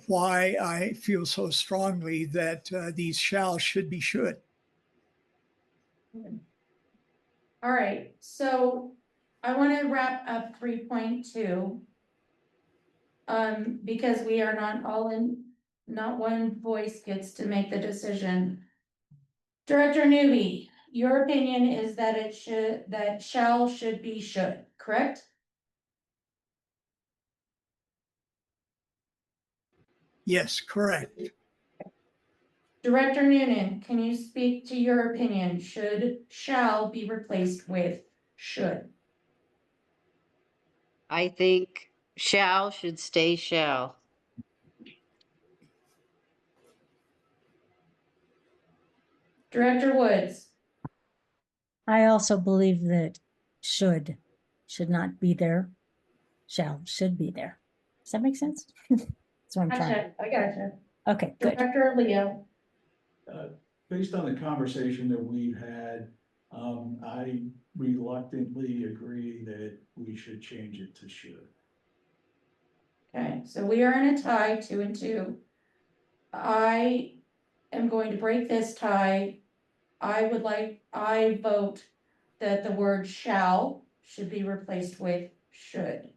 why I feel so strongly that these shall should be should. All right, so I want to wrap up 3.2. Because we are not all in, not one voice gets to make the decision. Director Newby, your opinion is that it should, that shall should be should, correct? Yes, correct. Director Noonan, can you speak to your opinion? Should shall be replaced with should? I think shall should stay shall. Director Woods, I also believe that should not be there. Shall should be there. Does that make sense? That's what I'm trying. gotcha, I gotcha. Okay, good. Director Leo, Based on the conversation that we've had, I reluctantly agree that we should change it to should. okay, so we are in a tie, 2-2. I am going to break this tie. I vote that the word shall should be replaced with should.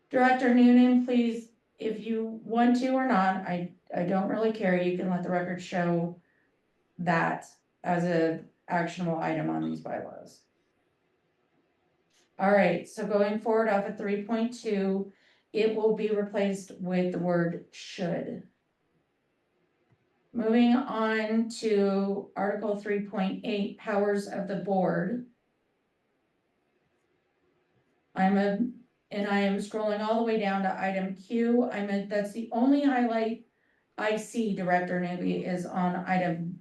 Director Noonan, please, if you want to or not, I don't really care, you can let the record show that as a actionable item on these bylaws. All right, so going forward off of 3.2, it will be replaced with the word should. Moving on to Article 3.8, powers of the board. I am scrolling all the way down to item Q. That's the only highlight I see, Director Newby, is on item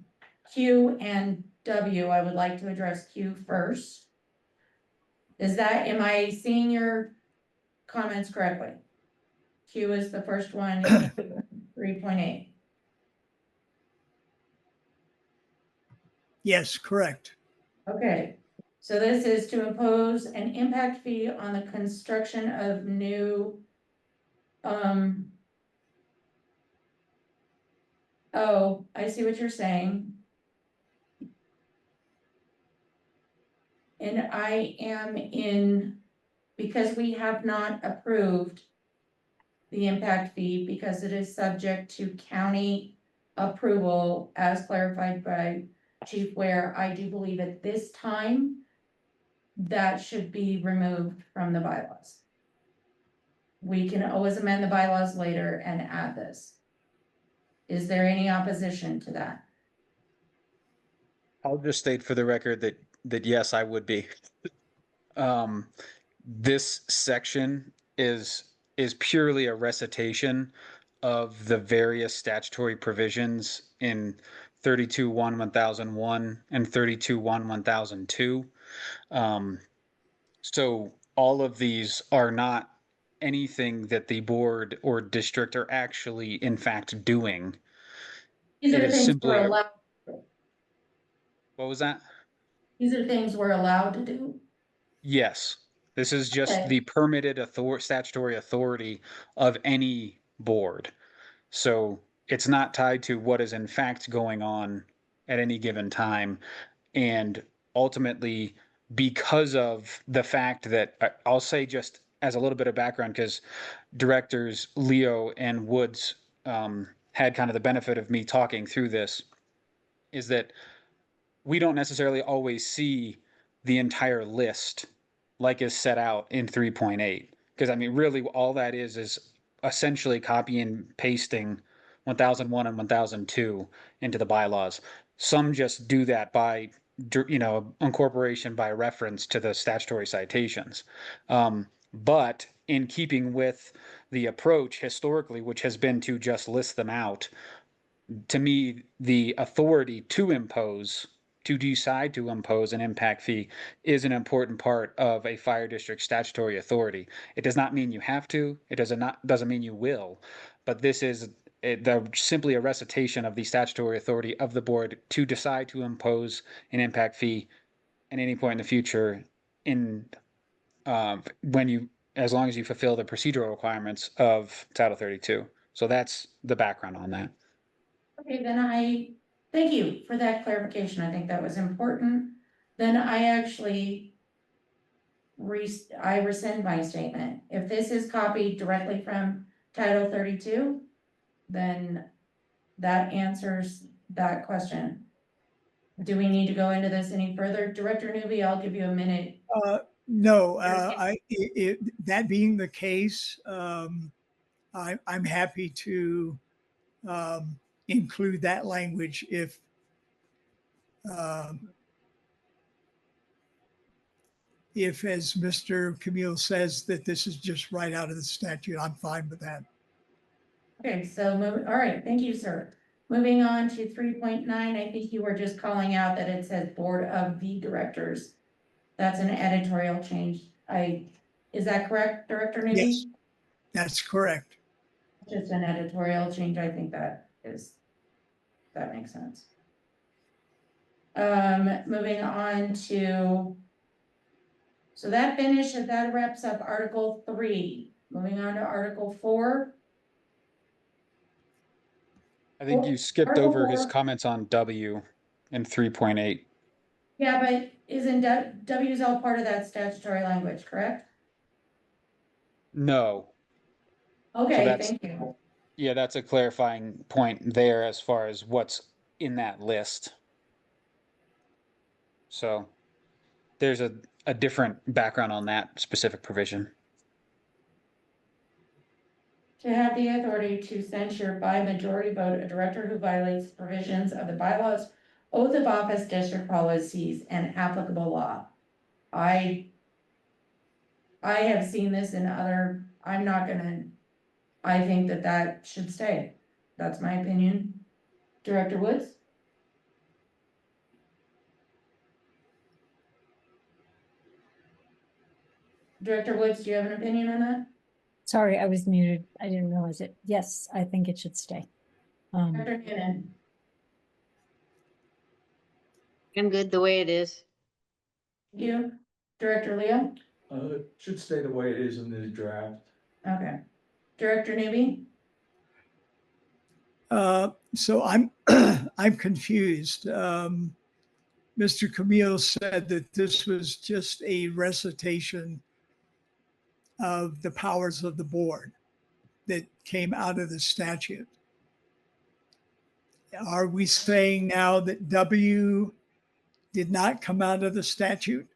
Q and W. I would like to address Q first. Am I seeing your comments correctly? Q is the first one, 3.8. Yes, correct. Okay, so this is to impose an impact fee on the construction of new, oh, I see what you're saying. And I am because we have not approved the impact fee because it is subject to county approval as clarified by Chief Ware. I do believe at this time that should be removed from the bylaws. We can always amend the bylaws later and add this. Is there any opposition to that? I'll just state for the record that yes, I would be. This section is purely a recitation of the various statutory provisions in 32-1-1001 and 32-1-1002. So all of these are not anything that the board or district are actually in fact doing. These It are is things simply we're allowed. What was that? These are things we're allowed to do. Yes, this is just Okay. the permitted statutory authority of any board. So it's not tied to what is in fact going on at any given time. And ultimately, because of the fact that I'll say, just as a little bit of background, because directors Leo and Woods had kind of the benefit of me talking through this, is that we don't necessarily always see the entire list like is set out in 3.8. Because I mean, really all that is essentially copy and pasting 1001 and 1002 into the bylaws. Some just do that by, incorporation by reference to the statutory citations. But in keeping with the approach historically, which has been to just list them out, to me, the authority to decide to impose an impact fee is an important part of a fire district statutory authority. It does not mean you have to, it doesn't mean you will, but this is simply a recitation of the statutory authority of the board to decide to impose an impact fee at any point in the future when you as long as you fulfill the procedural requirements of Title 32. So that's the background on that. Okay, then thank you for that clarification. I think that was important. Then I actually I rescind my statement. If this is copied directly from Title 32, then that answers that question. Do we need to go into this any further? Director Newby, I'll give you a minute. No, Okay. that being the case, I'm happy to include that language if, as Mr. Camille says, that this is just right out of the statute. I'm fine with that. Okay, so all right, thank you, sir. Moving on to 3.9, I think you were just calling out that it says Board of the Directors. That's an editorial change. Is that correct, Director Newby? Yes, that's correct. Just an editorial change. I think that makes sense. Moving on to, so that wraps up Article 3. Moving on to Article 4. I think you skipped Article over his 4. comments on W in 3.8. Yeah, but isn't W's all part of that statutory language, correct? No. Okay, that's- thank you. Yeah, that's a clarifying point there as far as what's in that list. So there's a different background on that specific provision. To have the authority to censure by majority vote a director who violates provisions of the bylaws, oath of office, district policies, and applicable law. I have seen this in other, I think that should stay. That's my opinion. Director Woods? Director Woods, do you have an opinion on that? Sorry, I was muted. I didn't realize it. Yes, I think it should stay. Director Noonan? I'm good the way it is. You? Director Leo? It should stay the way it is in this draft. Okay. Director Newby? So I'm I'm confused. Mr. Camille said that this was just a recitation of the powers of the board that came out of the statute. Are we saying now that W did not come out of the statute?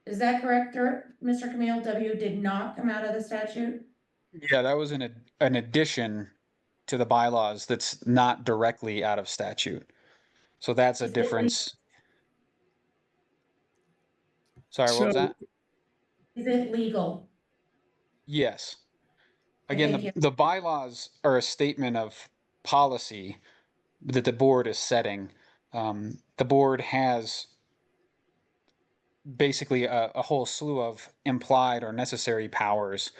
Is that correct, Mr. Camille? W did not come out of the statute? Yeah, that was an addition to the bylaws that's not directly out of statute. So that's a Is it difference. Sorry, what was So- that? Is it legal? Yes. Again, Thank you. the bylaws are a statement of policy that the board is setting. The board has basically a whole slew of implied or necessary powers.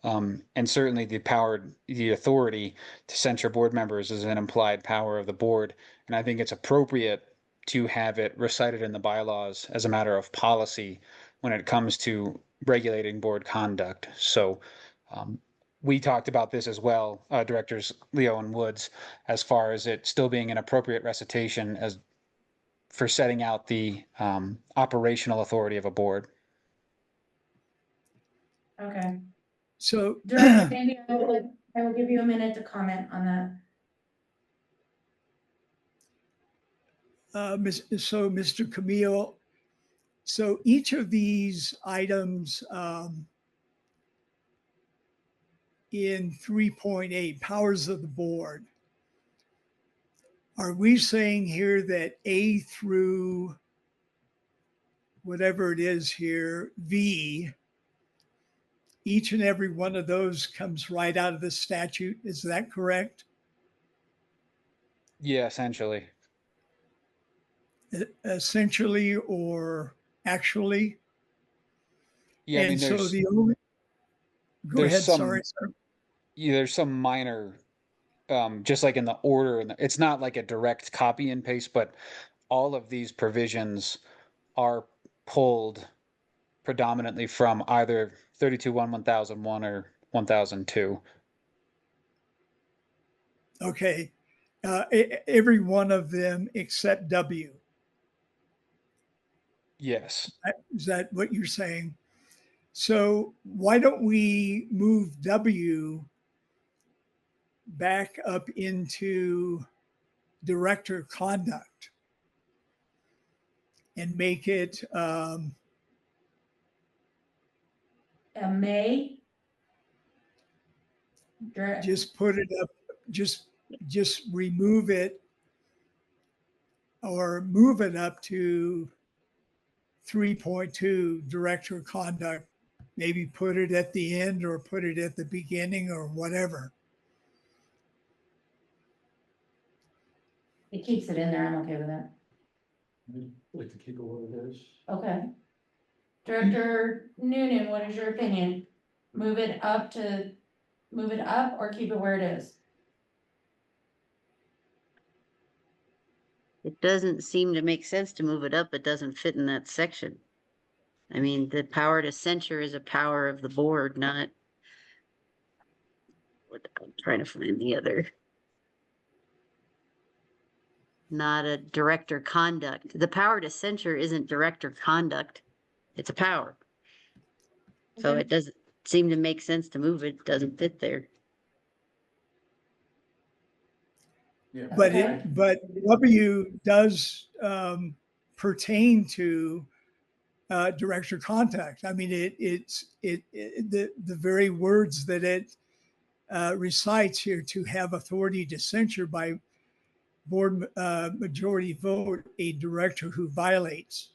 And certainly the authority to censure board members is an implied power of the board. And I think it's appropriate to have it recited in the bylaws as a matter of policy when it comes to regulating board conduct. So we talked about this as well, Directors Leo and Woods, as far as it still being an appropriate recitation as for setting out the operational authority of a board. Okay. So Director Sandy, I will give you a minute to comment on that. so Mr. Camille, so each of these items in 3.8, powers of the board, are we saying here that A through whatever it is here, V, each and every one of those comes right out of the statute? Is that correct? Yeah, essentially. Essentially or actually? Yeah, I mean, And so there's the only, go there's ahead, some- sorry, sir. yeah, there's some minor, just like in the order, and it's not like a direct copy and paste, but all of these provisions are pulled predominantly from either 32-1, 1001, or 1002. Okay, every one of them except W. Yes. Is that what you're saying? So why don't we move W back up into director conduct and make it May. just put it up, just remove it or move it up to 3.2 director conduct. Maybe put it at the end or put it at the beginning or whatever. It keeps it in there, I'm okay with that. I'd like to keep it where it is. Okay. Director Noonan, what is your opinion? Move it up or keep it where it is? It doesn't seem to make sense to move it up. It doesn't fit in that section. I mean, the power to censure is a power of the board, not. I'm trying to find the other. Not a director conduct. The power to censure isn't director conduct. It's a power. So Okay. it doesn't seem to make sense to move it. It doesn't fit there. Yeah. But Okay. but W does pertain to director contact. I mean, the very words that it recites here, to have authority to censure by board majority vote a director who violates.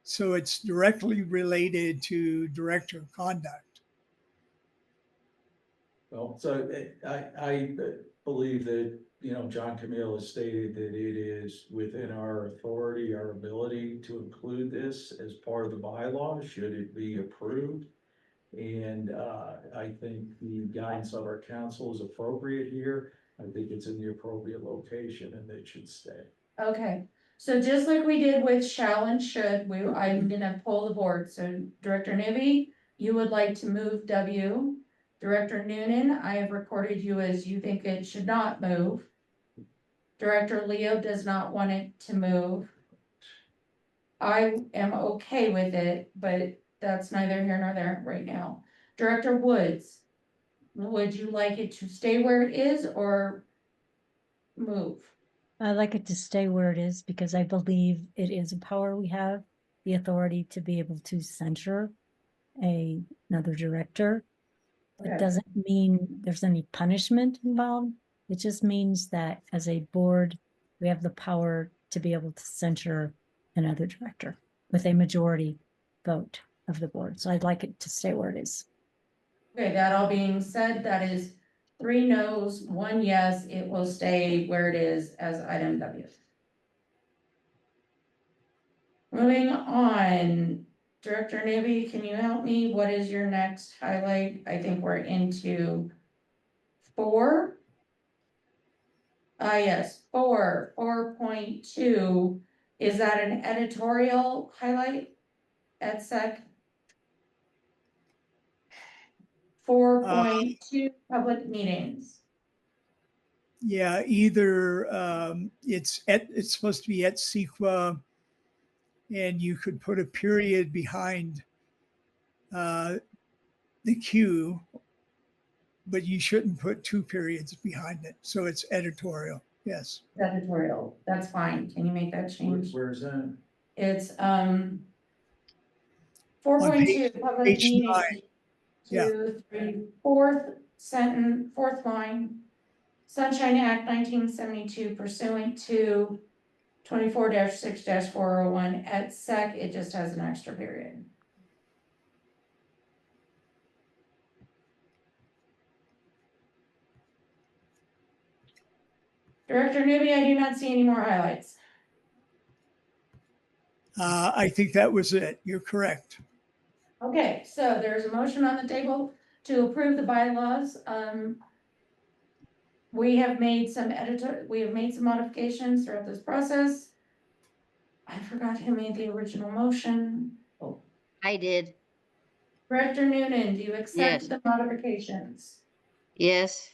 So it's directly related to director conduct. Well, so I believe that, John Camille has stated that it is within our authority, our ability to include this as part of the bylaw, should it be approved. And I think the guidance of our council is appropriate here. I think it's in the appropriate location and it should stay. Okay, so just like we did with shall and should, I'm gonna pull the board, so Director Nibby, you would like to move W. Director Noonan, I have recorded you as you think it should not move. Director Leo does not want it to move. I am okay with it, but that's neither here nor there right now. Director Woods, would you like it to stay where it is or move? I like it to stay where it is because I believe it is a power we have, the authority to be able to censure another director. It Okay. doesn't mean there's any punishment involved. It just means that as a board, we have the power to be able to censure another director with a majority vote of the board. So I'd like it to stay where it is. Okay, that all being said, that is 3 no's, 1 yes, it will stay where it is as item W. Moving on, Director Navy, can you help me? What is your next highlight? I think we're into 4. Yes, 4.2, is that an editorial highlight at SEC? 4.2, public meetings. Yeah, either it's supposed to be at CEQA, and you could put a period behind the Q, but you shouldn't put 2 periods behind it. So it's editorial. Yes. Editorial, that's fine. Can you make that change? Where's that? It's 4.2, public page meetings. 9. Yeah. 2, 3, 4th sentence, 4th line. Sunshine Act 1972 pursuant to 24-6-401 at SEC, it just has an extra period. Director Newby, I do not see any more highlights. I think that was it. You're correct. Okay, so there's a motion on the table to approve the bylaws. We have made some modifications throughout this process. I forgot who made the original motion. Oh, I did. Director Noonan, do you accept Yes. the modifications? Yes,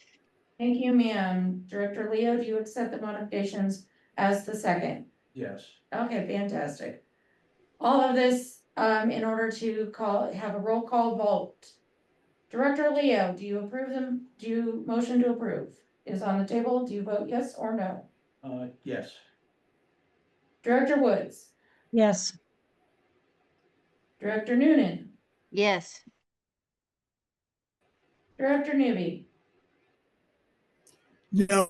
Thank you, ma'am. Director Leo, do you accept the modifications as the second? Yes. Okay, fantastic. All of this, in order to have a roll call vote. Director Leo, do you approve them? Do you motion to approve? Is on the table. Do you vote yes or no? Yes. Director Woods, Yes. Director Noonan, yes, Director Newby. No,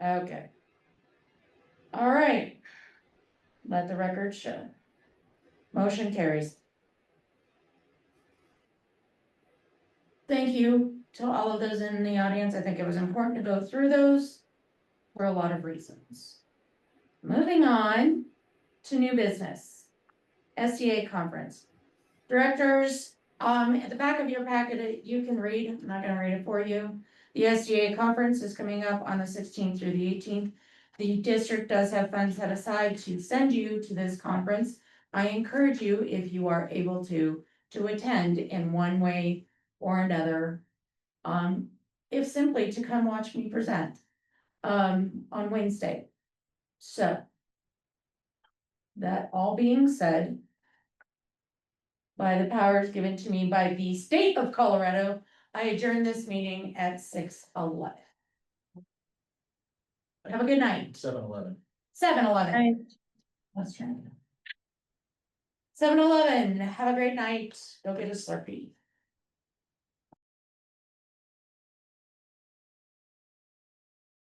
Okay. All right. Let the record show. Motion carries. Thank you to all of those in the audience. I think it was important to go through those for a lot of reasons. Moving on to new business. SDA conference. Directors, at the back of your packet, you can read, I'm not gonna read it for you. The SDA conference is coming up on the 16th through the 18th. The district does have funds set aside to send you to this conference. I encourage you, if you are able to attend in one way or another. If simply to come watch me present, on Wednesday. So. That all being said. By the powers given to me by the state of Colorado, I adjourn this meeting at 6:11. Have a good night. 7-Eleven. 7:11. Let's try it. 7:11, have a great night. Go get a Slurpee.